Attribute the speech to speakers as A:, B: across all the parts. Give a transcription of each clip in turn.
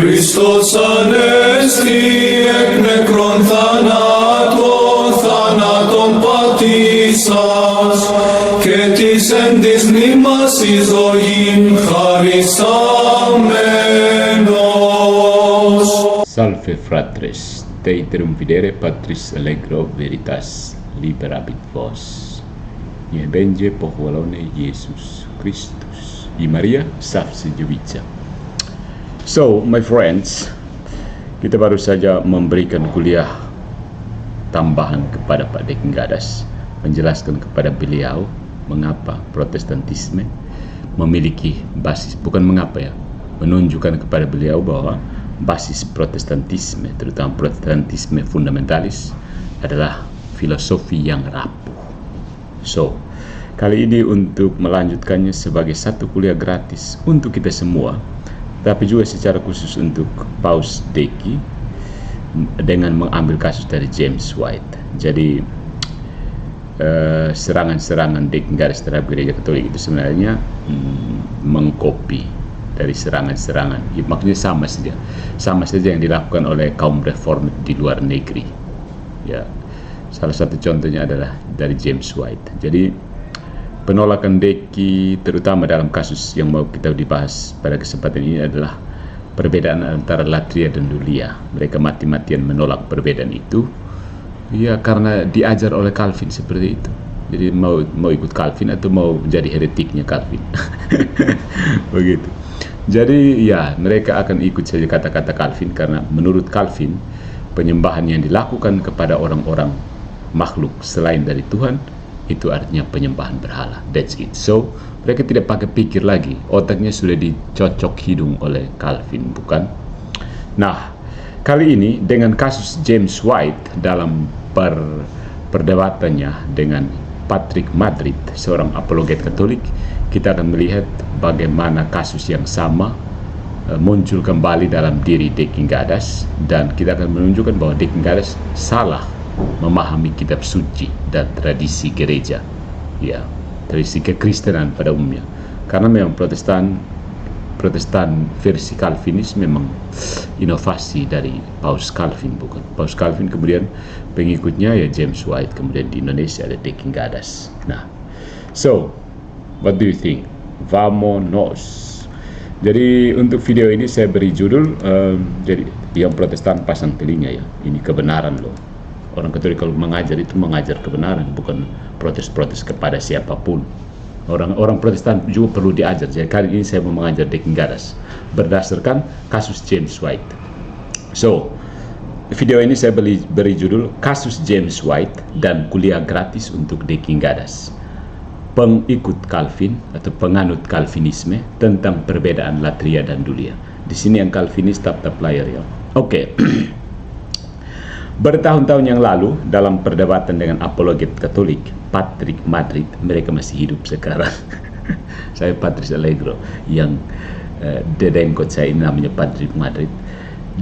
A: Christos anesti ek nekron thanaton patisas, και της εν της μνήμας εις ζωήν χαρισάμενος.
B: Salve fratres, te triumphidere Patris allegro veritas, liberabit vos. Nie będzie pochwalony Jezus Chrystus i Maria zawsze dziewica. So, my friends, kita baru saja memberikan kuliah tambahan kepada Pak Deking Gadas, menjelaskan kepada beliau mengapa Protestantisme memiliki basis, bukan mengapa ya, menunjukkan kepada beliau bahwa basis Protestantisme, terutama Protestantisme fundamentalis, adalah filosofi yang rapuh. So, kali ini untuk melanjutkannya sebagai satu kuliah gratis untuk kita semua, tapi juga secara khusus untuk Paus Deki dengan mengambil kasus dari James White. Jadi serangan-serangan Deking Gadas terhadap gereja Katolik itu sebenarnya mengkopi dari serangan-serangan, ya, maksudnya sama saja yang dilakukan oleh kaum reform di luar negeri. Ya, salah satu contohnya adalah dari James White. Jadi penolakan Deki terutama dalam kasus yang mau kita dibahas pada kesempatan ini adalah perbedaan antara latria dan dulia. Mereka mati-matian menolak perbedaan itu, ya karena diajar oleh Calvin seperti itu. Jadi mau ikut Calvin atau mau jadi heretiknya Calvin. Begitu. Jadi ya mereka akan ikut saja kata-kata Calvin, karena menurut Calvin penyembahan yang dilakukan kepada orang-orang makhluk selain dari Tuhan itu artinya penyembahan berhala. That's it. So mereka tidak pakai pikir lagi, otaknya sudah dicocok hidung oleh Calvin, bukan? Nah, kali ini dengan kasus James White dalam perdebatannya dengan Patrick Madrid, seorang apologet Katolik, kita akan melihat bagaimana kasus yang sama muncul kembali dalam diri Deking Gadas, dan kita akan menunjukkan bahwa Deking Gadas salah memahami kitab suci dan tradisi gereja, ya, tradisi kekristenan pada umumnya. Karena memang Protestan versi Calvinis memang inovasi dari Paus Calvin, bukan? Paus Calvin kemudian pengikutnya ya James White, kemudian di Indonesia ada Deking Gadas. Nah, so what do you think? Vamonos. Jadi untuk video ini saya beri judul jadi yang Protestan pasang telinga ya, ini kebenaran loh. Orang Katolik kalau mengajar itu mengajar kebenaran, bukan protes-protes kepada siapapun. Orang Protestan juga perlu diajar. Jadi kali ini saya mau mengajar Deking Gadas berdasarkan kasus James White. So, video ini saya beri judul Kasus James White dan kuliah gratis untuk Deking Gadas, pengikut Calvin atau penganut Calvinisme tentang perbedaan latria dan dulia. Di sini yang Calvinis tap-tap layar ya. Oke. Bertahun-tahun yang lalu dalam perdebatan dengan apologet Katolik Patrick Madrid, mereka masih hidup sekarang. Saya Patris Allegro, yang dedengkot saya ini namanya Patrick Madrid.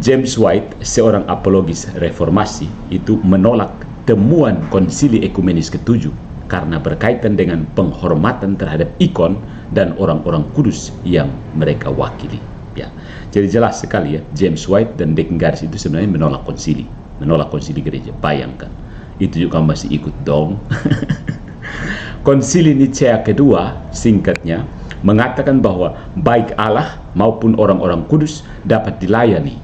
B: James White, seorang apologis reformasi, itu menolak temuan konsili ekumenis ke-7 karena berkaitan dengan penghormatan terhadap ikon dan orang-orang kudus yang mereka wakili. Ya, jadi jelas sekali ya, James White dan Deking Gadas itu sebenarnya menolak konsili gereja. Bayangkan, itu juga masih ikut dong. Konsili Nicea kedua, singkatnya, mengatakan bahwa baik Allah maupun orang-orang kudus dapat dilayani.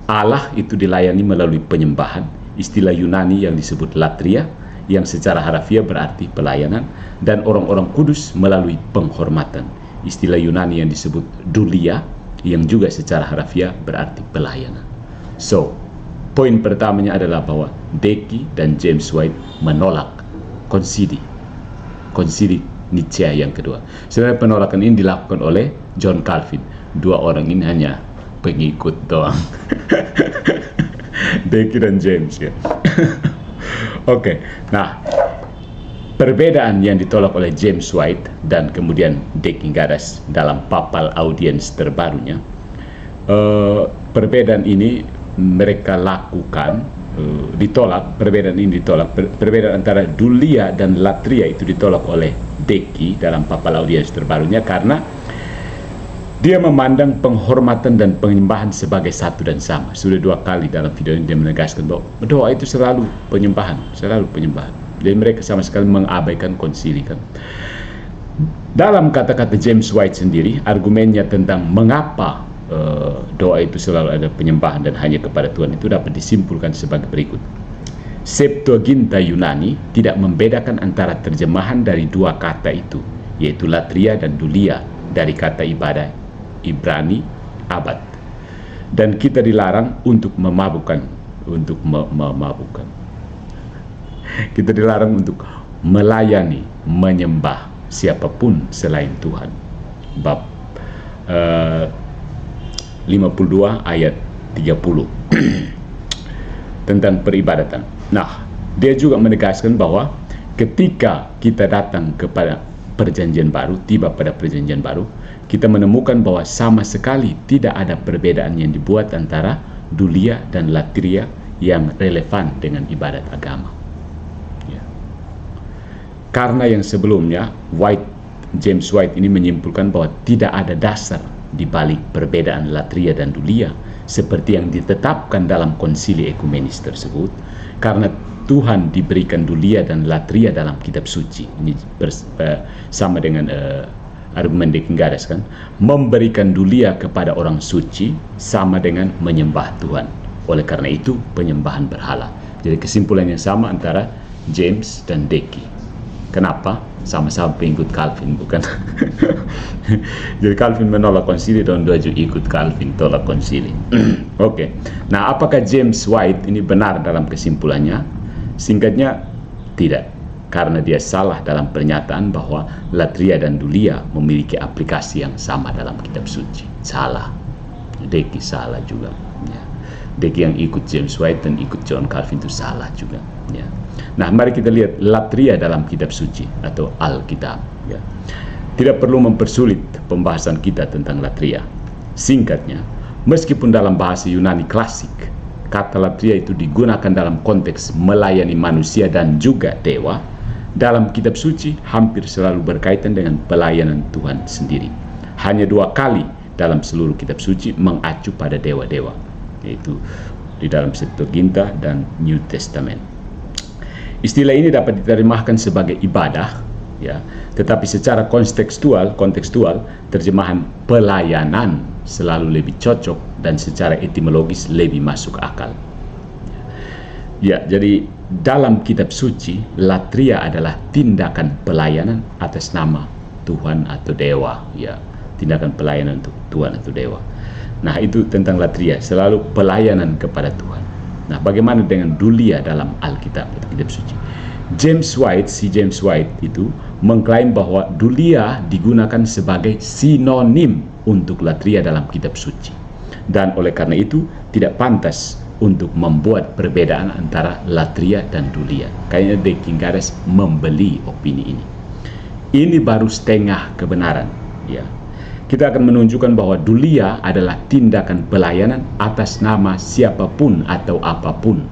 B: Allah itu dilayani melalui penyembahan, istilah Yunani yang disebut latria, yang secara harafiah berarti pelayanan, dan orang-orang kudus melalui penghormatan, istilah Yunani yang disebut dulia, yang juga secara harafiah berarti pelayanan. So, poin pertamanya adalah bahwa Deki dan James White menolak konsili Nicea yang kedua. Sebenarnya penolakan ini dilakukan oleh John Calvin. Dua orang ini hanya pengikut doang. Deki dan James ya. Oke. Nah, perbedaan yang ditolak oleh James White dan kemudian Deking Gadas dalam papal audiens terbarunya, perbedaan ini mereka lakukan perbedaan antara dulia dan latria itu ditolak oleh Deki dalam papal audiens terbarunya karena Dia memandang penghormatan dan penyembahan sebagai satu dan sama. Sudah 2 kali dalam video ini dia menegaskan bahwa doa itu selalu penyembahan, selalu penyembahan. Jadi mereka sama sekali mengabaikan konsili kan. Dalam kata-kata James White sendiri, argumennya tentang mengapa doa itu selalu ada penyembahan dan hanya kepada Tuhan itu dapat disimpulkan sebagai berikut. Septuaginta Yunani tidak membedakan antara terjemahan dari 2 kata itu, yaitu latria dan dulia dari kata ibadah Ibrani abad, dan kita dilarang untuk memabukkan, kita dilarang untuk melayani, menyembah siapapun selain Tuhan. Bab 52 ayat 30 tentang peribadatan. Nah, dia juga menegaskan bahwa ketika kita datang kepada perjanjian baru, tiba pada perjanjian baru, kita menemukan bahwa sama sekali tidak ada perbedaan yang dibuat antara dulia dan latria yang relevan dengan ibadat agama. Ya. Karena yang sebelumnya, James White ini menyimpulkan bahwa tidak ada dasar di balik perbedaan latria dan dulia seperti yang ditetapkan dalam konsili ekumenis tersebut, karena Tuhan diberikan dulia dan latria dalam kitab suci. Ini sama dengan argumen De Kingadas kan, memberikan dulia kepada orang suci sama dengan menyembah Tuhan. Oleh karena itu penyembahan berhala. Jadi kesimpulan yang sama antara James dan Deki. Kenapa? Sama-sama pengikut Calvin, bukan? Jadi Calvin menolak konsili dan Dojo ikut Calvin tolak konsili. Oke. Nah, apakah James White ini benar dalam kesimpulannya? Singkatnya, tidak. Karena dia salah dalam pernyataan bahwa latria dan dulia memiliki aplikasi yang sama dalam kitab suci. Salah. Deki salah juga. Ya. Deki yang ikut James White dan ikut John Calvin itu salah juga. Ya. Nah, mari kita lihat latria dalam kitab suci atau Alkitab. Ya. Tidak perlu mempersulit pembahasan kita tentang latria. Singkatnya, meskipun dalam bahasa Yunani klasik, kata latria itu digunakan dalam konteks melayani manusia dan juga dewa, dalam kitab suci hampir selalu berkaitan dengan pelayanan Tuhan sendiri. Hanya 2 kali dalam seluruh kitab suci mengacu pada dewa-dewa, yaitu di dalam Septuaginta dan New Testament. Istilah ini dapat diterjemahkan sebagai ibadah, ya, tetapi secara kontekstual terjemahan pelayanan selalu lebih cocok dan secara etimologis lebih masuk akal. Ya, jadi dalam kitab suci, latria adalah tindakan pelayanan atas nama Tuhan atau dewa, ya, tindakan pelayanan untuk Tuhan atau dewa. Nah, itu tentang latria, selalu pelayanan kepada Tuhan. Nah, bagaimana dengan dulia dalam Alkitab atau kitab suci? James White itu mengklaim bahwa dulia digunakan sebagai sinonim untuk latria dalam kitab suci, dan oleh karena itu tidak pantas untuk membuat perbedaan antara latria dan dulia. Kayaknya De Kingadas membeli opini ini. Ini baru setengah kebenaran, ya. Kita akan menunjukkan bahwa dulia adalah tindakan pelayanan atas nama siapapun atau apapun.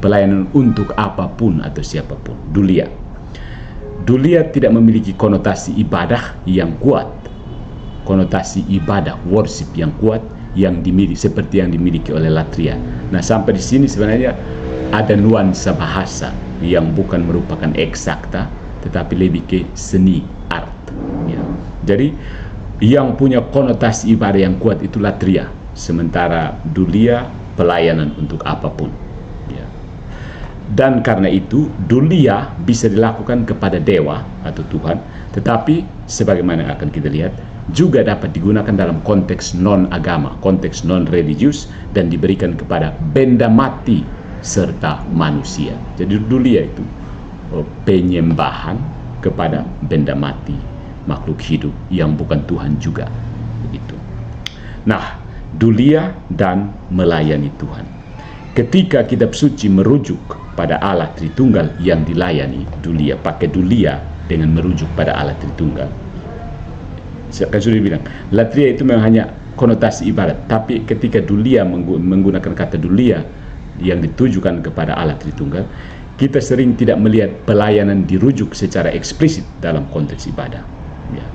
B: Pelayanan untuk apapun atau siapapun. Dulia. Dulia tidak memiliki konotasi ibadah yang kuat. Konotasi ibadah, worship yang kuat yang dimiliki seperti yang dimiliki oleh latria. Nah, sampai di sini sebenarnya ada nuansa bahasa yang bukan merupakan eksakta, tetapi lebih ke seni art. Ya. Jadi yang punya konotasi ibadah yang kuat itu latria, sementara dulia pelayanan untuk apapun. Ya. Dan karena itu dulia bisa dilakukan kepada dewa atau Tuhan, tetapi sebagaimana akan kita lihat juga dapat digunakan dalam konteks non-agama, konteks non-religius, dan diberikan kepada benda mati serta manusia. Jadi dulia itu penyembahan kepada benda mati, makhluk hidup yang bukan Tuhan juga. Begitu. Nah, dulia dan melayani Tuhan. Ketika kitab suci merujuk pada Allah Tritunggal yang dilayani, dulia, pakai dulia dengan merujuk pada Allah Tritunggal. Saya sudah bilang, latria itu memang hanya konotasi ibadat, tapi ketika dulia menggunakan kata dulia yang ditujukan kepada Allah Tritunggal, kita sering tidak melihat pelayanan dirujuk secara eksplisit dalam konteks ibadah. Ya.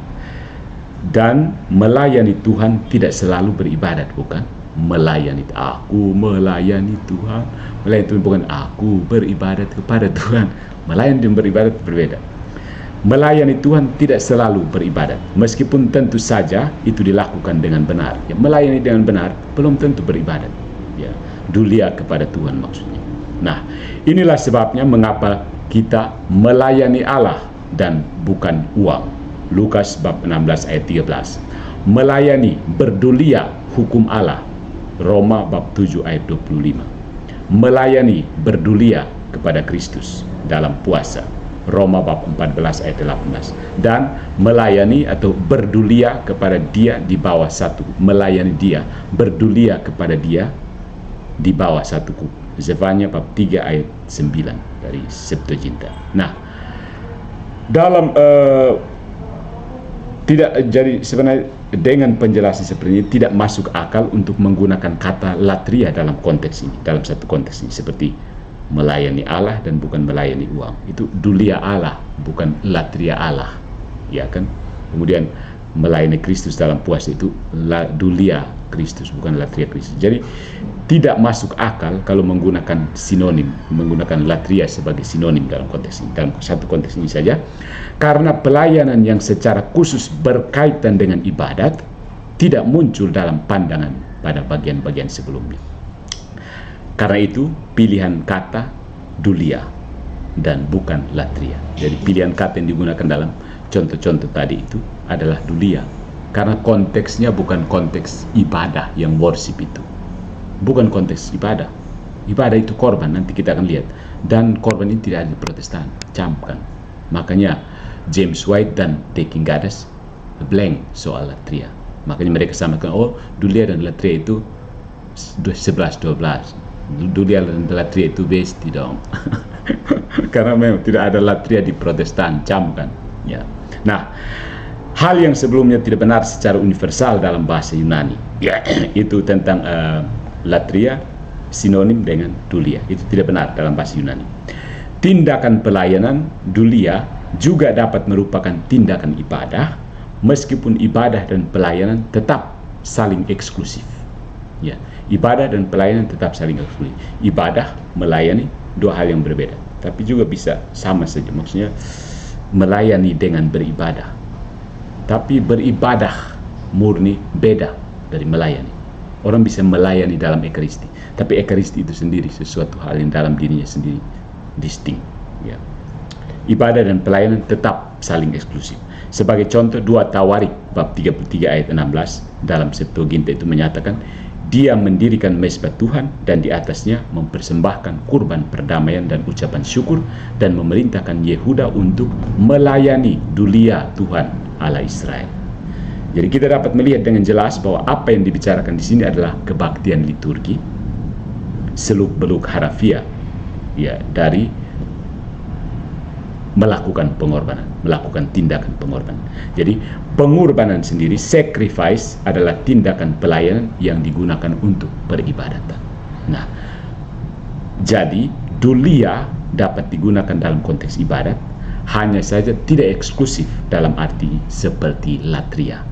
B: Dan melayani Tuhan tidak selalu beribadat, bukan? Melayani, aku melayani Tuhan. Melayani Tuhan bukan aku beribadat kepada Tuhan. Melayani dan beribadat berbeda. Melayani Tuhan tidak selalu beribadat, meskipun tentu saja itu dilakukan dengan benar. Ya, melayani dengan benar belum tentu beribadat. Ya, dulia kepada Tuhan maksudnya. Nah, inilah sebabnya mengapa kita melayani Allah dan bukan uang. Lukas bab 16 ayat 13. Melayani, berdulia hukum Allah. Roma bab 7 ayat 25. Melayani, berdulia kepada Kristus dalam puasa. Roma bab 14 ayat 18. Dan melayani atau berdulia kepada dia di bawah satu. Melayani dia, berdulia kepada dia di bawah satu kub. Zefania bab 3 ayat 9 dari Septuaginta. Nah, dalam tidak jadi sebenarnya dengan penjelasan seperti ini tidak masuk akal untuk menggunakan kata latria dalam konteks ini, dalam satu konteks ini, seperti melayani Allah dan bukan melayani uang. Itu dulia Allah, bukan latria Allah, ya kan? Kemudian melayani Kristus dalam puasa itu dulia Kristus, bukan latria Kristus. Jadi tidak masuk akal kalau menggunakan sinonim, menggunakan latria sebagai sinonim dalam konteks ini, dalam satu konteks ini saja, karena pelayanan yang secara khusus berkaitan dengan ibadat tidak muncul dalam pandangan pada bagian-bagian sebelumnya. Karena itu pilihan kata dulia dan bukan latria. Jadi pilihan kata yang digunakan dalam contoh-contoh tadi itu adalah dulia, karena konteksnya bukan konteks ibadah yang worship itu. Bukan konteks ibadah. Ibadah itu korban, nanti kita akan lihat. Dan korban ini tidak ada di Protestan, camkan. Makanya James White dan De Kingadas blank soal latria. Makanya mereka samakan, oh dulia dan latria itu 11-12. Dulia dan latria itu besti dong. Karena memang tidak ada latria di Protestan, camkan. Ya. Nah, hal yang sebelumnya tidak benar secara universal dalam bahasa Yunani, ya, itu tentang latria sinonim dengan dulia, itu tidak benar dalam bahasa Yunani. Tindakan pelayanan dulia juga dapat merupakan tindakan ibadah, meskipun ibadah dan pelayanan tetap saling eksklusif. Ya, ibadah dan pelayanan tetap saling eksklusif. Ibadah, melayani, dua hal yang berbeda, tapi juga bisa sama saja. Maksudnya melayani dengan beribadah, tapi beribadah murni beda dari melayani. Orang bisa melayani dalam ekaristi, tapi ekaristi itu sendiri sesuatu hal yang dalam dirinya sendiri distinct. Ya. Ibadah dan pelayanan tetap saling eksklusif. Sebagai contoh, 2 Tawarik bab 33 ayat 16 dalam Septuaginta itu menyatakan, dia mendirikan mezbah Tuhan dan di atasnya mempersembahkan kurban perdamaian dan ucapan syukur, dan memerintahkan Yehuda untuk melayani dulia Tuhan Allah Israel. Jadi kita dapat melihat dengan jelas bahwa apa yang dibicarakan di sini adalah kebaktian liturgi, seluk-beluk harafiah, ya, dari melakukan pengorbanan, melakukan tindakan pengorbanan. Jadi pengorbanan sendiri, sacrifice, adalah tindakan pelayanan yang digunakan untuk peribadatan. Nah, jadi dulia dapat digunakan dalam konteks ibadat, hanya saja tidak eksklusif dalam arti seperti latria.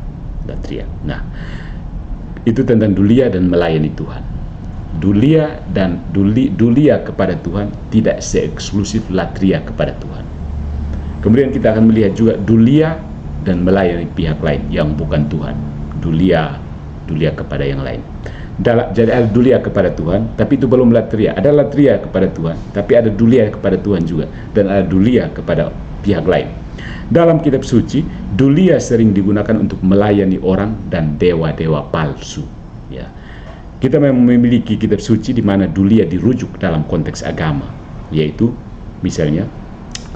B: Nah, itu tentang dulia dan melayani Tuhan. Dulia dan dulia kepada Tuhan tidak se-eksklusif latria kepada Tuhan. Kemudian kita akan melihat juga dulia dan melayani pihak lain yang bukan Tuhan. Dulia kepada yang lain. Jadi ada dulia kepada Tuhan, tapi itu belum latria. Ada latria kepada Tuhan, tapi ada dulia kepada Tuhan juga, dan ada dulia kepada pihak lain. Dalam kitab suci, dulia sering digunakan untuk melayani orang dan dewa-dewa palsu. Ya. Kita memang memiliki kitab suci di mana dulia dirujuk dalam konteks agama, yaitu misalnya,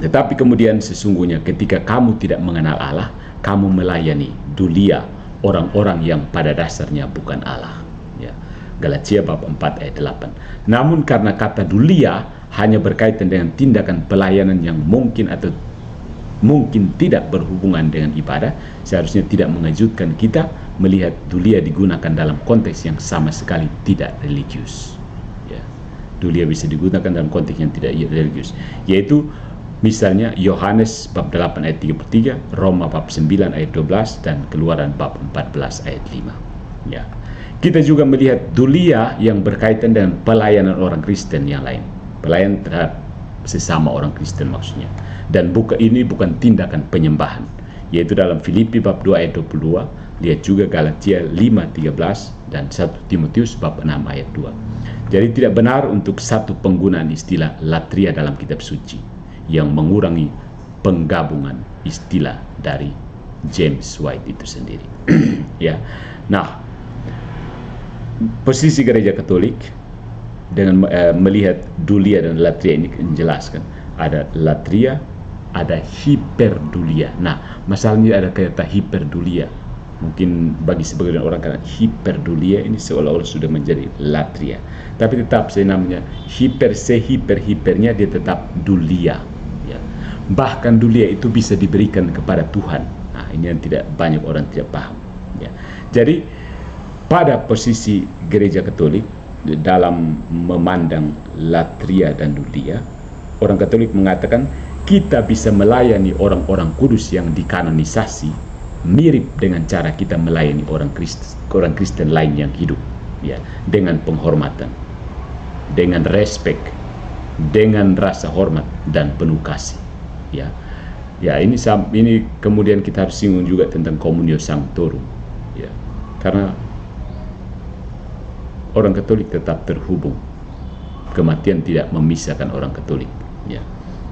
B: tetapi kemudian sesungguhnya ketika kamu tidak mengenal Allah, kamu melayani dulia orang-orang yang pada dasarnya bukan Allah. Ya. Galatia bab 4 ayat 8. Namun karena kata dulia hanya berkaitan dengan tindakan pelayanan yang mungkin atau mungkin tidak berhubungan dengan ibadah, seharusnya tidak mengejutkan kita melihat dulia digunakan dalam konteks yang sama sekali tidak religius. Ya. Dulia bisa digunakan dalam konteks yang tidak religius, yaitu Misalnya Yohanes bab 8 ayat 33, Roma bab 9 ayat 12, dan Keluaran bab 14 ayat 5. Ya. Kita juga melihat dulia yang berkaitan dengan pelayanan orang Kristen yang lain. Pelayanan terhadap sesama orang Kristen maksudnya. Dan ini bukan tindakan penyembahan, yaitu dalam Filipi bab 2 ayat 22, lihat juga Galatia 5:13 dan 1 Timotius bab 6 ayat 2. Jadi tidak benar untuk satu penggunaan istilah latria dalam kitab suci yang mengurangi penggabungan istilah dari James White itu sendiri. Ya. Nah, posisi gereja Katolik dengan melihat dulia dan latria ini menjelaskan ada latria, ada hiperdulia. Nah, masalahnya ada kata hiperdulia. Mungkin bagi sebagian orang karena hiperdulia ini seolah-olah sudah menjadi latria. Tapi tetap saya namanya hipernya dia tetap dulia. Ya. Bahkan dulia itu bisa diberikan kepada Tuhan. Nah, ini yang tidak banyak orang tidak paham. Ya. Jadi pada posisi gereja Katolik dalam memandang latria dan dulia, orang Katolik mengatakan kita bisa melayani orang-orang kudus yang dikanonisasi mirip dengan cara kita melayani orang Kristen lain yang hidup, ya, dengan penghormatan, dengan respek, dengan rasa hormat dan penuh kasih, ya. Ya, ini kemudian kita harus singgung juga tentang Communio Sanctorum, ya, karena orang Katolik tetap terhubung. Kematian tidak memisahkan orang Katolik, ya.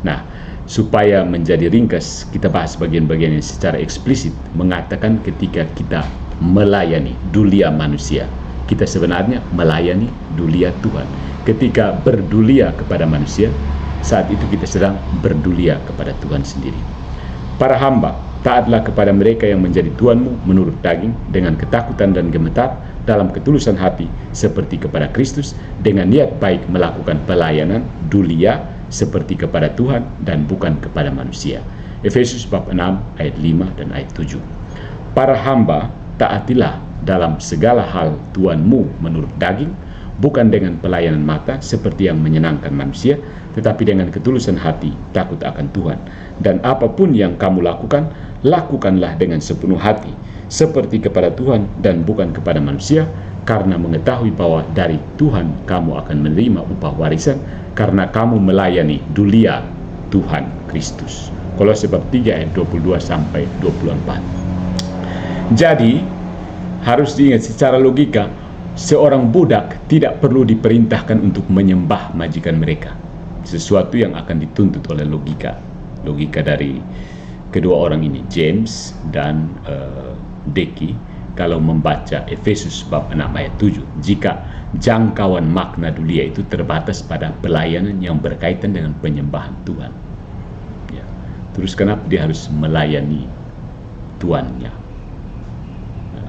B: Nah, supaya menjadi ringkas, kita bahas bagian-bagian yang secara eksplisit mengatakan ketika kita melayani dulia manusia, kita sebenarnya melayani dulia Tuhan. Ketika berdulia kepada manusia, saat itu kita sedang berdulia kepada Tuhan sendiri. Para hamba, taatlah kepada mereka yang menjadi tuanmu menurut daging, dengan ketakutan dan gemetar, dalam ketulusan hati, seperti kepada Kristus, dengan niat baik melakukan pelayanan dulia seperti kepada Tuhan dan bukan kepada manusia. Efesus bab 6 ayat 5 dan ayat 7. Para hamba, taatilah dalam segala hal tuanmu menurut daging, bukan dengan pelayanan mata seperti yang menyenangkan manusia, tetapi dengan ketulusan hati, takut akan Tuhan. Dan apapun yang kamu lakukan, lakukanlah dengan sepenuh hati, seperti kepada Tuhan dan bukan kepada manusia, karena mengetahui bahwa dari Tuhan kamu akan menerima upah warisan, karena kamu melayani dulia Tuhan Kristus. Kolose bab 3 ayat 22 sampai 24. Jadi harus diingat secara logika, seorang budak tidak perlu diperintahkan untuk menyembah majikan mereka. Sesuatu yang akan dituntut oleh logika dari kedua orang ini, James dan Deki, kalau membaca Efesus bab 6 ayat 7, jika jangkauan makna dulia itu terbatas pada pelayanan yang berkaitan dengan penyembahan Tuhan, ya. Terus kenapa dia harus melayani tuannya?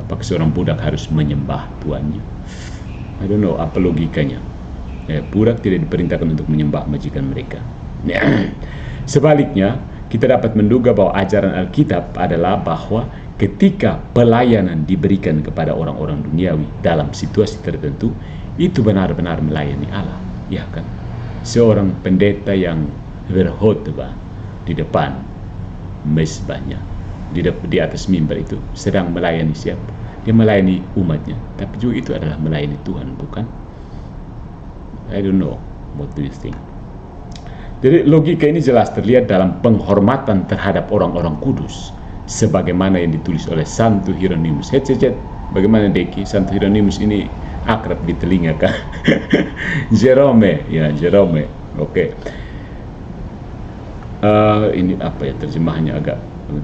B: Apakah seorang budak harus menyembah tuannya? I don't know apa logikanya. Budak tidak diperintahkan untuk menyembah majikan mereka. Sebaliknya, kita dapat menduga bahwa ajaran Alkitab adalah bahwa ketika pelayanan diberikan kepada orang-orang duniawi dalam situasi tertentu, itu benar-benar melayani Allah, ya kan? Seorang pendeta yang berkhotbah di depan mezbahnya, di atas mimbar itu sedang melayani siapa? Dia melayani umatnya, tapi juga itu adalah melayani Tuhan, bukan? I don't know, what do you think? Jadi logika ini jelas terlihat dalam penghormatan terhadap orang-orang kudus, sebagaimana yang ditulis oleh Santo Hieronymus. Bagaimana Deki? Santo Hieronymus ini akrab di telinga kan? Jerome. Oke. Ini apa ya terjemahannya, agak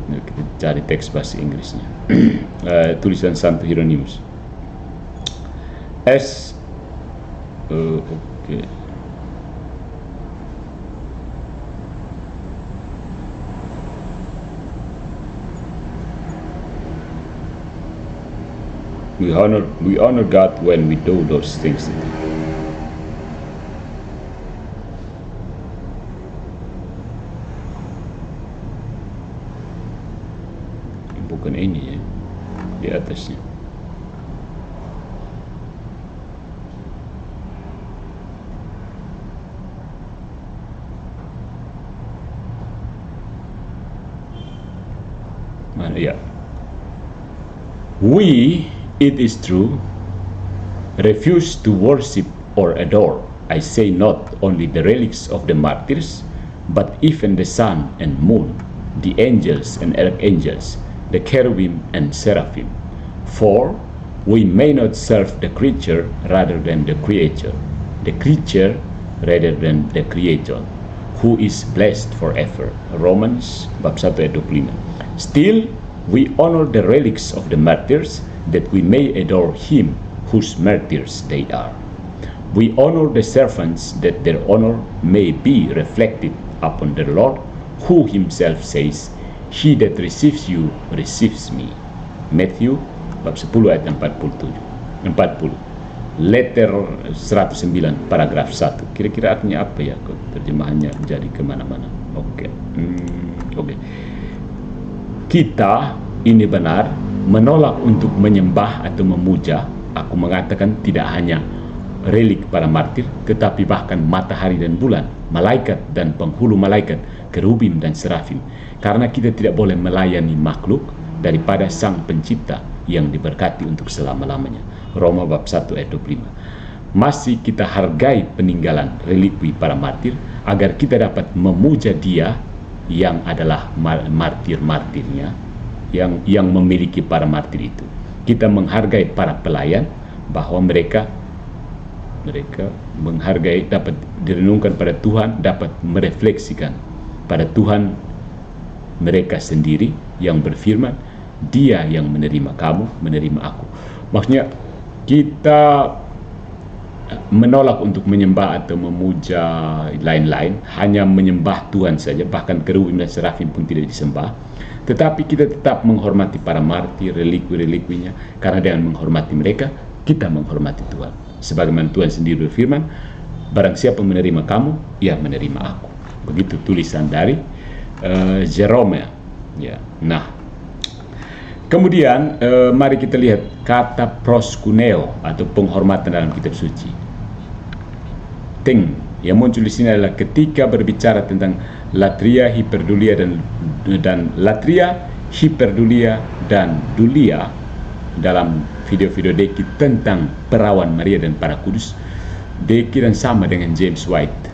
B: kita cari teks bahasa Inggrisnya. Tulisan Santo Hieronymus. Oke. We honor God when we do those things. Bukan ini ya, di atasnya. Ya. We, it is true, refuse to worship or adore. I say not only the relics of the martyrs, but even the sun and moon, the angels and archangels, the cherubim and seraphim. For we may not serve the creature rather than the creator, the creature rather than the creator, who is blessed forever. Romans bab 1 ayat 25. Still, we honor the relics of the martyrs, that we may adore him whose martyrs they are. We honor the servants, that their honor may be reflected upon the Lord, who himself says, "He that receives you receives me." Matthew bab 10 ayat 40. Letter 109 paragraf 1. Kira-kira artinya apa ya? Terjemahannya jadi kemana-mana. Oke. Kita ini benar menolak untuk menyembah atau memuja. Aku mengatakan tidak hanya relik para martir, tetapi bahkan matahari dan bulan, malaikat dan penghulu malaikat, kerubim dan serafim. Karena kita tidak boleh melayani makhluk daripada Sang Pencipta yang diberkati untuk selama-lamanya. Roma bab 1 ayat 25. Masih kita hargai peninggalan relikwi para martir agar kita dapat memuja Dia yang adalah martir-martirnya, yang memiliki para martir itu. Kita menghargai para pelayan, bahwa mereka menghargai, dapat direnungkan pada Tuhan, dapat merefleksikan pada Tuhan mereka sendiri yang berfirman, Dia yang menerima kamu, menerima aku. Maksudnya kita menolak untuk menyembah atau memuja lain-lain, hanya menyembah Tuhan saja, bahkan kerubim dan serafim pun tidak disembah. Tetapi kita tetap menghormati para martir, relikwi-relikwinya, karena dengan menghormati mereka, kita menghormati Tuhan. Sebagaimana Tuhan sendiri berfirman, barang siapa menerima kamu, ia menerima aku. Begitu tulisan dari Jerome. Ya. Nah, kemudian mari kita lihat kata proskuneo atau penghormatan dalam kitab suci. Yang muncul di sini adalah ketika berbicara tentang latria, hiperdulia dan latria, hiperdulia dan dulia dalam video-video Deki tentang perawan Maria dan para kudus. Deki dan sama dengan James White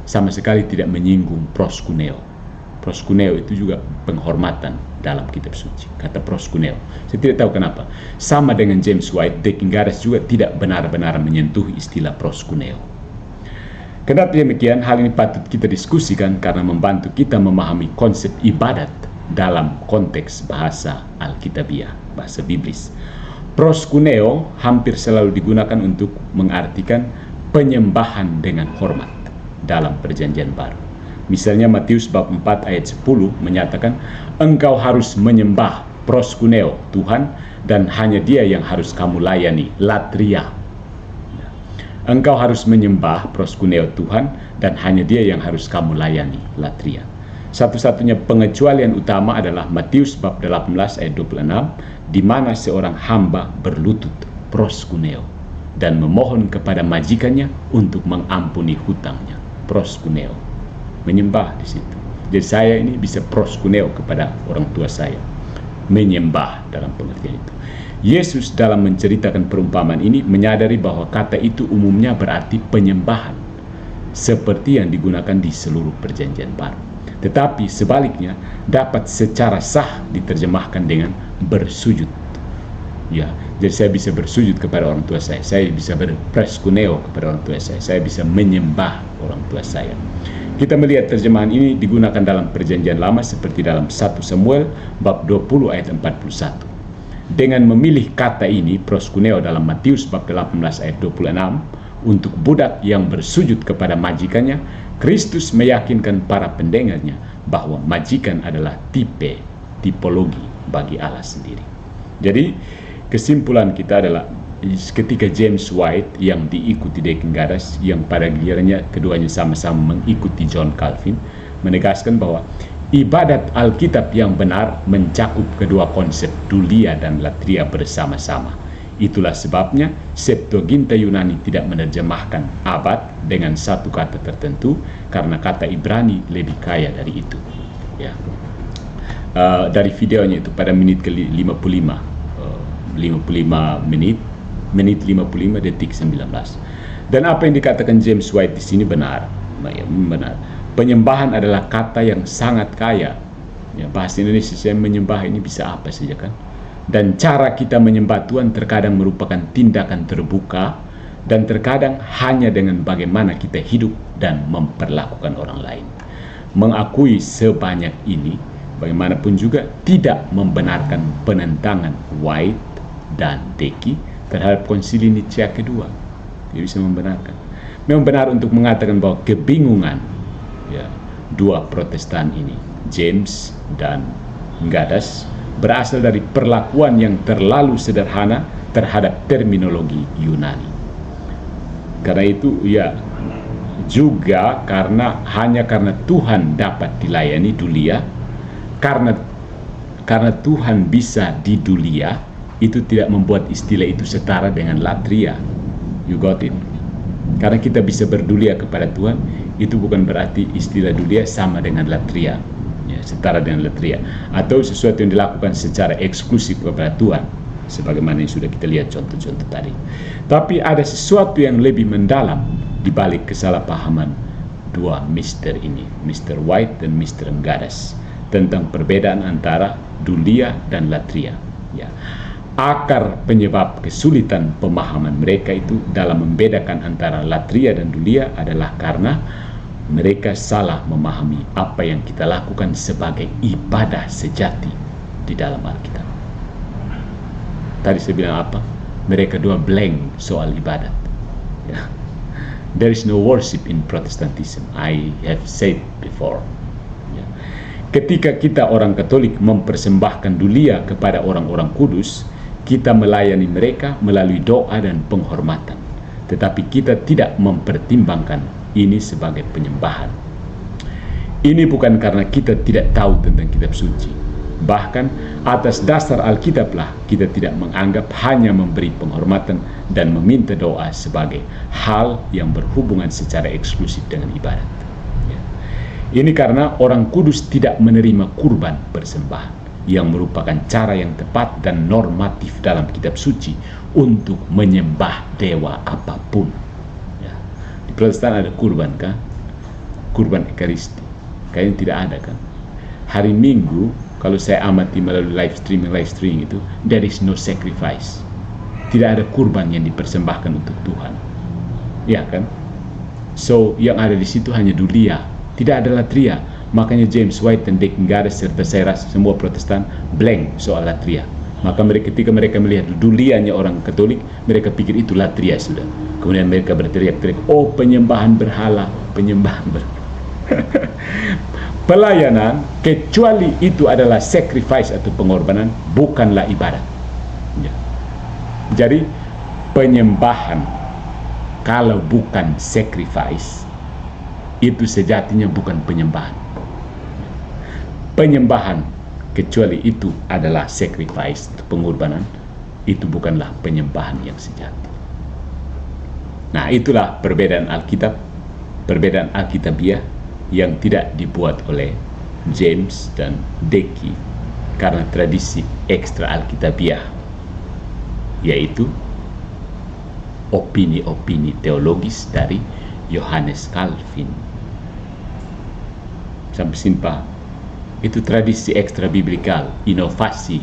B: sama sekali tidak menyinggung proskuneo. Proskuneo itu juga penghormatan dalam kitab suci. Kata proskuneo, saya tidak tahu kenapa. Sama dengan James White, Deki Gadas juga tidak benar-benar menyentuh istilah proskuneo. Kenapa demikian? Hal ini patut kita diskusikan karena membantu kita memahami konsep ibadat dalam konteks bahasa Alkitabiah, bahasa Biblis. Proskuneo hampir selalu digunakan untuk mengartikan penyembahan dengan hormat dalam Perjanjian Baru. Misalnya Matius bab 4 ayat 10 menyatakan, engkau harus menyembah proskuneo Tuhan, dan hanya Dia yang harus kamu layani, latria. Engkau harus menyembah proskuneo Tuhan, dan hanya Dia yang harus kamu layani, latria. Satu-satunya pengecualian utama adalah Matius bab 18 ayat 26, di mana seorang hamba berlutut proskuneo dan memohon kepada majikannya untuk mengampuni hutangnya. Proskuneo, menyembah di situ. Jadi saya ini bisa proskuneo kepada orang tua saya, menyembah dalam pengertian itu. Yesus dalam menceritakan perumpamaan ini menyadari bahwa kata itu umumnya berarti penyembahan, seperti yang digunakan di seluruh Perjanjian Baru. Tetapi sebaliknya dapat secara sah diterjemahkan dengan bersujud. Ya, jadi saya bisa bersujud kepada orang tua saya bisa berpreskuneo kepada orang tua saya bisa menyembah orang tua saya. Kita melihat terjemahan ini digunakan dalam Perjanjian Lama seperti dalam 1 Samuel bab 20 ayat 41. Dengan memilih kata ini, proskuneo, dalam Matius bab 18 ayat 26, untuk budak yang bersujud kepada majikannya, Kristus meyakinkan para pendengarnya bahwa majikan adalah tipologi bagi Allah sendiri. Jadi kesimpulan kita adalah ketika James White yang diikuti Deki Gadas, yang pada gilirannya keduanya sama-sama mengikuti John Calvin, menegaskan bahwa ibadat Alkitab yang benar mencakup kedua konsep dulia dan latria bersama-sama. Itulah sebabnya Septuaginta Yunani tidak menerjemahkan abad dengan satu kata tertentu, karena kata Ibrani lebih kaya dari itu. Ya. dari videonya itu pada menit ke 55, 55 menit 55 detik 19. Dan apa yang dikatakan James White di sini benar. Benar. Penyembahan adalah kata yang sangat kaya. Ya, bahasa Indonesia saya menyembah ini bisa apa saja kan. Dan cara kita menyembah Tuhan terkadang merupakan tindakan terbuka, dan terkadang hanya dengan bagaimana kita hidup dan memperlakukan orang lain. Mengakui sebanyak ini, bagaimanapun juga tidak membenarkan penentangan White dan Deki terhadap konsili Nicea kedua. Dia bisa membenarkan. Memang benar untuk mengatakan bahwa kebingungan ya, dua Protestan ini, James dan Gadas, berasal dari perlakuan yang terlalu sederhana terhadap terminologi Yunani. Karena itu ya juga hanya karena Tuhan dapat dilayani dulia, karena Tuhan bisa di dulia, itu tidak membuat istilah itu setara dengan latria. You got it? Karena kita bisa berdulia kepada Tuhan, itu bukan berarti istilah dulia sama dengan latria, ya, setara dengan latria, atau sesuatu yang dilakukan secara eksklusif kepada Tuhan, sebagaimana yang sudah kita lihat contoh-contoh tadi. Tapi ada sesuatu yang lebih mendalam di balik kesalahpahaman dua mister ini, Mr. White dan Mr. Gadas, tentang perbedaan antara dulia dan latria. Ya. Akar penyebab kesulitan pemahaman mereka itu dalam membedakan antara latria dan dulia adalah karena mereka salah memahami apa yang kita lakukan sebagai ibadah sejati di dalam Alkitab. Tadi saya bilang apa? Mereka dua blank soal ibadat. Ya. There is no worship in Protestantism. I have said before. Ya. Ketika kita orang Katolik mempersembahkan dulia kepada orang-orang kudus, kita melayani mereka melalui doa dan penghormatan. Tetapi kita tidak mempertimbangkan ini sebagai penyembahan. Ini bukan karena kita tidak tahu tentang kitab suci. Bahkan atas dasar Alkitablah kita tidak menganggap hanya memberi penghormatan dan meminta doa sebagai hal yang berhubungan secara eksklusif dengan ibadat. Ya. Ini karena orang kudus tidak menerima kurban persembahan, yang merupakan cara yang tepat dan normatif dalam kitab suci untuk menyembah dewa apapun. Ya. Di Protestan ada kurban kan? Kurban Ekaristi. Kayaknya tidak ada kan? Hari Minggu, kalau saya amati melalui live streaming itu, there is no sacrifice. Tidak ada kurban yang dipersembahkan untuk Tuhan. Ya kan? So, yang ada di situ hanya dulia. Tidak ada latria. Makanya James White dan Deki Gadas serta saya rasa semua Protestan blank soal latria. Maka ketika mereka melihat dulianya orang Katolik, mereka pikir itu latria sudah. Kemudian mereka berteriak-teriak, oh penyembahan berhala, penyembahan berhala. Pelayanan, kecuali itu adalah sacrifice atau pengorbanan, bukanlah ibadat. Ya. Jadi penyembahan kalau bukan sacrifice, itu sejatinya bukan penyembahan. Penyembahan kecuali itu adalah sacrifice, pengorbanan, itu bukanlah penyembahan yang sejati. Nah, itulah perbedaan Alkitab, perbedaan Alkitabiah yang tidak dibuat oleh James dan Deki karena tradisi ekstra Alkitabiah, yaitu opini-opini teologis dari Johannes Calvin. Sampai sini paham? Itu tradisi ekstra biblikal, inovasi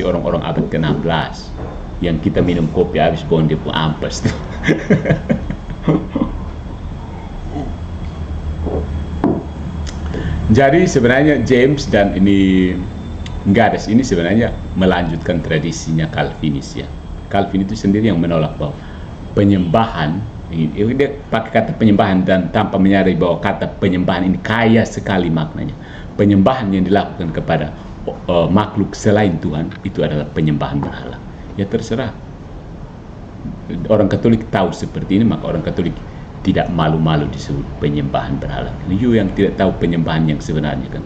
B: orang-orang abad ke-16 yang kita minum kopi habis bonde pun ampas. Jadi sebenarnya James dan ini Gadas ini sebenarnya melanjutkan tradisinya Calvinis ya. Calvin itu sendiri yang menolak bahwa penyembahan, dia pakai kata penyembahan dan tanpa menyadari bahwa kata penyembahan ini kaya sekali maknanya. Penyembahan yang dilakukan kepada makhluk selain Tuhan itu adalah penyembahan berhala. Ya terserah. Orang Katolik tahu seperti ini, maka orang Katolik tidak malu-malu disebut penyembahan berhala. You yang tidak tahu penyembahan yang sebenarnya kan.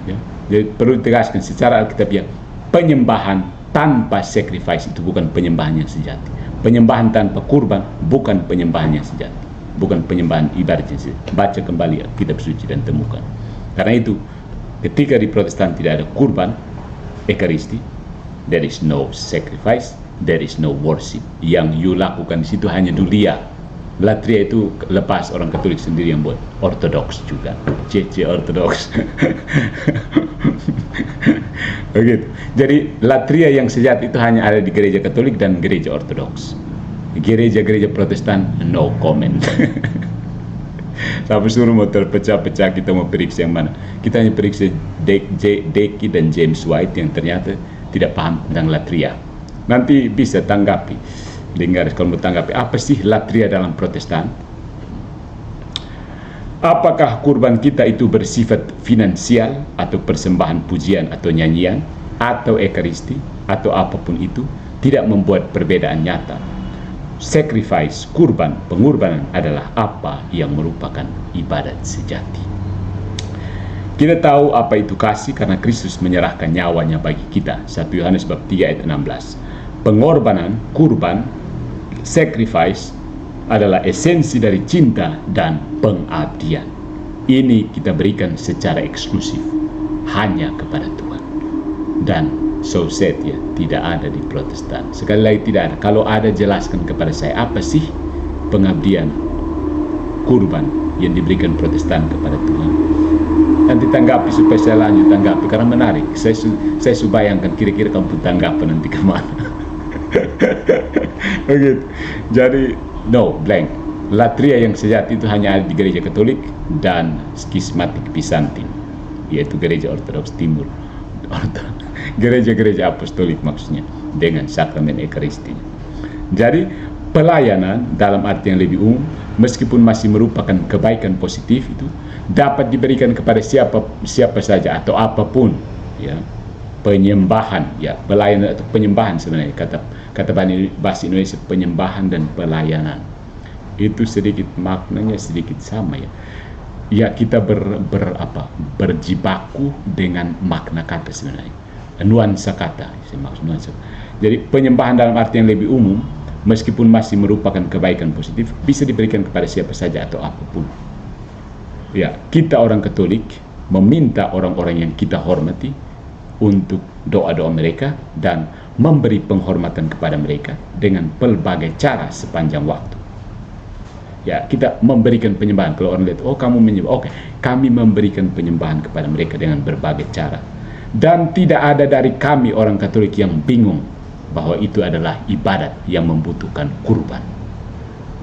B: Ya. Jadi perlu ditegaskan secara Alkitabiah, penyembahan tanpa sacrifice itu bukan penyembahan yang sejati. Penyembahan tanpa kurban bukan penyembahan yang sejati, bukan penyembahan ibadat yang sejati. Baca kembali kitab suci dan temukan. Karena itu, ketika di Protestan tidak ada kurban Ekaristi, there is no sacrifice, there is no worship. Yang you lakukan di situ hanya dulia. Latria itu lepas orang Katolik sendiri yang buat, Ortodoks juga, CC Ortodoks. Begitu. Jadi latria yang sejati itu hanya ada di gereja Katolik dan gereja Ortodoks. Gereja-gereja Protestan no comment. Sampai suruh mau terpecah-pecah, kita mau periksa yang mana. Kita hanya periksa Deki dan James White yang ternyata tidak paham tentang latria. Nanti bisa tanggapi, dengar kalau mau tanggapi apa sih latria dalam Protestan. Apakah kurban kita itu bersifat finansial atau persembahan pujian atau nyanyian atau ekaristi atau apapun itu, tidak membuat perbedaan nyata. Sacrifice, kurban, pengorbanan adalah apa yang merupakan ibadat sejati. Kita tahu apa itu kasih karena Kristus menyerahkan nyawanya bagi kita. 1 Yohanes bab 3 ayat 16. Pengorbanan, kurban, sacrifice adalah esensi dari cinta dan pengabdian. Ini kita berikan secara eksklusif hanya kepada Tuhan. Dan so said ya, tidak ada di Protestan. Sekali lagi tidak ada. Kalau ada, jelaskan kepada saya apa sih pengabdian kurban yang diberikan Protestan kepada Tuhan. Nanti tanggapi supaya saya lanjut tanggapi karena menarik. Saya bayangkan kira-kira kamu pun tanggapan nanti kemana. Begitu. Jadi no, blank. Latria yang sejati itu hanya ada di gereja Katolik dan skismatik Bizantin, yaitu gereja Ortodoks Timur. Gereja-gereja apostolik maksudnya, dengan sakramen Ekaristi. Jadi pelayanan dalam arti yang lebih umum, meskipun masih merupakan kebaikan positif, itu dapat diberikan kepada siapa saja atau apapun, ya. Penyembahan, ya, pelayanan atau penyembahan sebenarnya kata bahasa Indonesia, penyembahan dan pelayanan itu sedikit maknanya sedikit sama ya. Ya, kita berjibaku dengan makna kata sebenarnya, nuansa kata, saya maksud nuansa. Jadi penyembahan dalam arti yang lebih umum, meskipun masih merupakan kebaikan positif, bisa diberikan kepada siapa saja atau apapun. Ya, kita orang Katolik meminta orang-orang yang kita hormati untuk doa-doa mereka dan memberi penghormatan kepada mereka dengan pelbagai cara sepanjang waktu. Ya, kita memberikan penyembahan. Kalau orang lihat, oh kamu menyembah, oke, kami memberikan penyembahan kepada mereka dengan berbagai cara. Dan tidak ada dari kami orang Katolik yang bingung bahwa itu adalah ibadat yang membutuhkan kurban.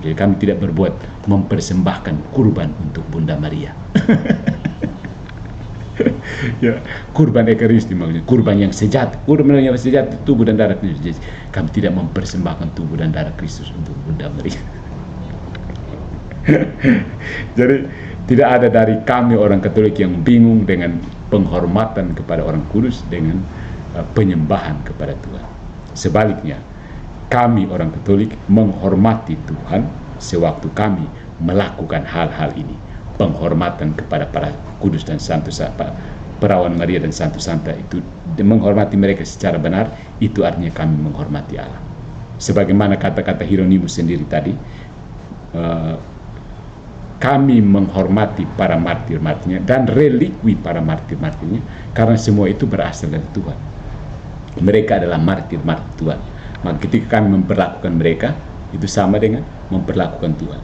B: Jadi kami tidak berbuat mempersembahkan kurban untuk Bunda Maria. Ya, kurban Ekaristi maksudnya, kurban yang sejati. Kurban yang sejati, tubuh dan darah Kristus. Kami tidak mempersembahkan tubuh dan darah Kristus untuk Bunda Maria. Jadi tidak ada dari kami orang Katolik yang bingung dengan penghormatan kepada orang kudus dengan penyembahan kepada Tuhan. Sebaliknya, kami orang Katolik menghormati Tuhan sewaktu kami melakukan hal-hal ini. Penghormatan kepada para kudus dan santo, perawan Maria dan santo-santa itu, menghormati mereka secara benar, itu artinya kami menghormati Allah. Sebagaimana kata-kata Hieronymus sendiri tadi, kami menghormati para martir-martirnya dan relikwi para martir-martirnya karena semua itu berasal dari Tuhan. Mereka adalah martir-martir Tuhan. Maka ketika kami memperlakukan mereka, itu sama dengan memperlakukan Tuhan.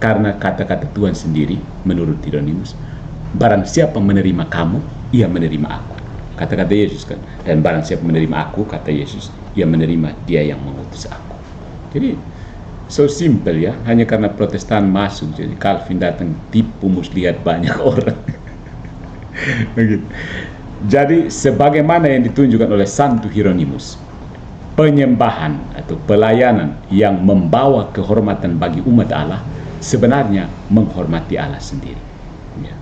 B: Karena kata-kata Tuhan sendiri menurut Hieronymus, barang siapa menerima kamu, ia menerima aku. Kata-kata Yesus kan. Dan barang siapa menerima aku, kata Yesus, ia menerima dia yang mengutus aku. Jadi so simple ya, hanya karena Protestan masuk, jadi Calvin datang tipu muslihat banyak orang. Begitu. Jadi sebagaimana yang ditunjukkan oleh Santo Hieronymus, penyembahan atau pelayanan yang membawa kehormatan bagi umat Allah sebenarnya menghormati Allah sendiri. Ya.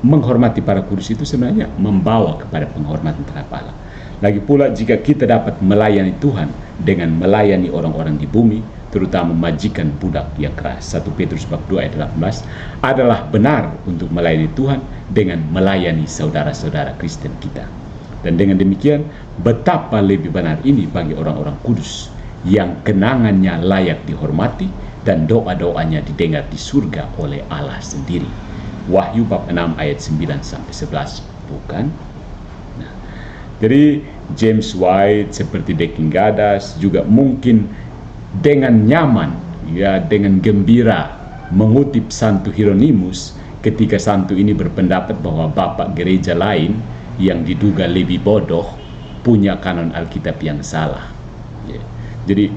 B: Menghormati para kudus itu sebenarnya membawa kepada penghormatan terhadap Allah. Lagi pula jika kita dapat melayani Tuhan dengan melayani orang-orang di bumi, terutama majikan budak yang keras, 1 Petrus bab 2 ayat 18, adalah benar untuk melayani Tuhan dengan melayani saudara-saudara Kristen kita. Dan dengan demikian, betapa lebih benar ini bagi orang-orang kudus yang kenangannya layak dihormati dan doa-doanya didengar di surga oleh Allah sendiri. Wahyu bab 6 ayat 9 sampai 11, bukan? Nah, jadi James White seperti De King Gadas juga mungkin dengan nyaman, ya dengan gembira mengutip Santo Hieronymus ketika santo ini berpendapat bahwa bapak gereja lain yang diduga lebih bodoh punya kanon Alkitab yang salah. Ya. Jadi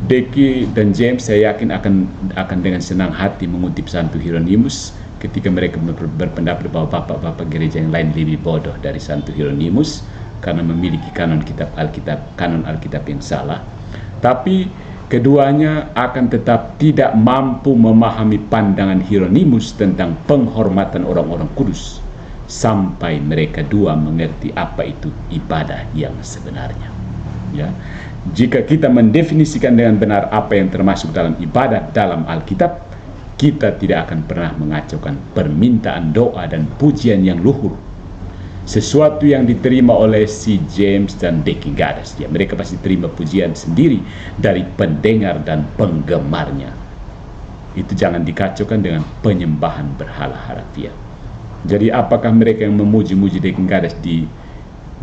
B: Deki dan James saya yakin akan dengan senang hati mengutip Santo Hieronymus ketika mereka berpendapat bahwa bapak-bapak gereja yang lain lebih bodoh dari Santo Hieronymus karena memiliki kanon Alkitab yang salah. Tapi keduanya akan tetap tidak mampu memahami pandangan Hieronymus tentang penghormatan orang-orang kudus sampai mereka dua mengerti apa itu ibadah yang sebenarnya. Ya. Jika kita mendefinisikan dengan benar apa yang termasuk dalam ibadat dalam Alkitab, kita tidak akan pernah mengacaukan permintaan doa dan pujian yang luhur. Sesuatu yang diterima oleh si James dan De King Gadas. Ya, mereka pasti terima pujian sendiri dari pendengar dan penggemarnya. Itu jangan dikacaukan dengan penyembahan berhala harafiah. Jadi apakah mereka yang memuji-muji De King Gadas di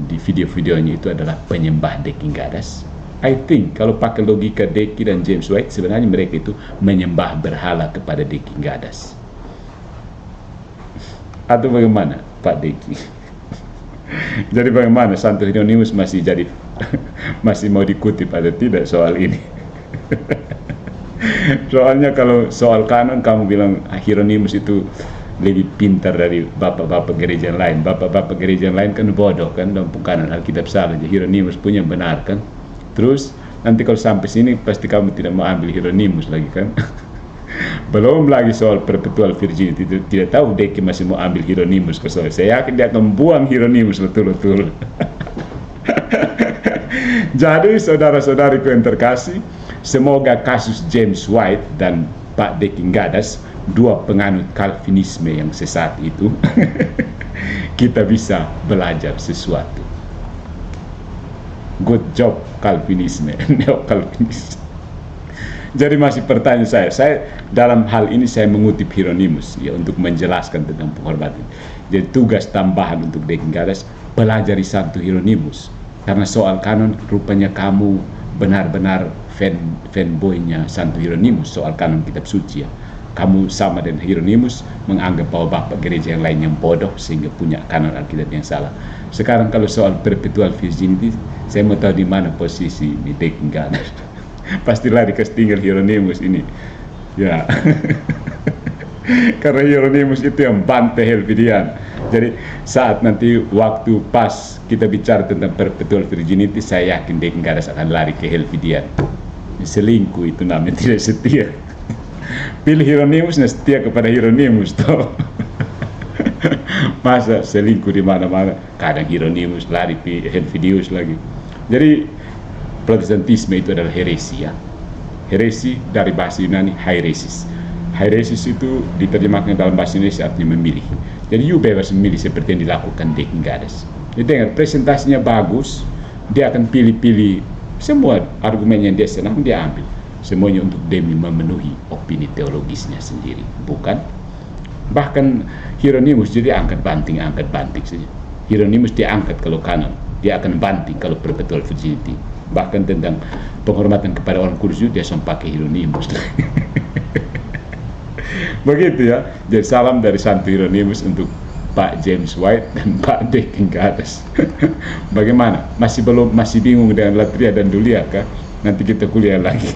B: video-videonya itu adalah penyembah De King Gadas? I think kalau pakai logika Deki dan James White, sebenarnya mereka itu menyembah berhala kepada De King Gadas. Atau bagaimana Pak Deki? Jadi bagaimana Santo Hieronymus masih mau dikutip atau tidak soal ini? Soalnya kalau soal kanon kamu bilang Hieronymus itu lebih pintar dari bapak-bapak gereja yang lain. Bapak-bapak gereja yang lain kan bodoh kan, dan kanon Alkitab salah. Hieronymus punya benar kan. Terus nanti kalau sampai sini pasti kamu tidak mau ambil Hieronymus lagi kan. Belum lagi soal perpetual virginity, tidak tahu Deki masih mau ambil Hieronymus ke soal. Saya yakin dia akan buang Hieronymus betul-betul. Jadi saudara-saudariku yang terkasih, semoga kasus James White dan Pak De King Gadas, dua penganut Calvinisme yang sesat itu, kita bisa belajar sesuatu. Good job Calvinisme, neo-Calvinisme. Jadi masih pertanyaan saya dalam hal ini saya mengutip Hieronymus ya untuk menjelaskan tentang penghormatan. Jadi tugas tambahan untuk De King Gadas, pelajari Santo Hieronymus. Karena soal kanon rupanya kamu benar-benar fanboynya Santo Hieronymus soal kanon kitab suci ya. Kamu sama dengan Hieronymus menganggap bahwa bapak gereja yang lain yang bodoh sehingga punya kanon Alkitab yang salah. Sekarang kalau soal perpetual virginity, saya mau tahu di mana posisi di De King Gadas. Pasti lari ke tinggal Hieronymus ini. Ya. Karena Hieronymus itu yang bantai Helvidian. Jadi saat nanti waktu pas kita bicara tentang perpetual virginity, saya yakin De King Gadas akan lari ke Helvidian. Selingkuh itu namanya, tidak setia. Pilih Hieronymus, setia kepada Hieronymus toh. Masa selingkuh di mana-mana, kadang Hieronymus lari ke Helvidius lagi. Jadi Protestantisme itu adalah heresi ya. Heresi dari bahasa Yunani hairesis. Hairesis itu diterjemahkan dalam bahasa Indonesia artinya memilih. Jadi you bebas memilih seperti yang dilakukan De King Gadas. Jadi dengar presentasinya bagus, dia akan pilih-pilih semua argumen yang dia senang dia ambil. Semuanya untuk demi memenuhi opini teologisnya sendiri, bukan? Bahkan Hieronymus jadi angkat banting saja. Hieronymus dia angkat kalau kanan, dia akan banting kalau perpetual virginity. Bahkan tentang penghormatan kepada orang kudus dia sampai pakai Hieronymus. Begitu ya. Jadi salam dari Santo Hieronymus untuk Pak James White dan Pak De King Gadas. Bagaimana? Masih bingung dengan Latria dan Dulia kah? Nanti kita kuliah lagi.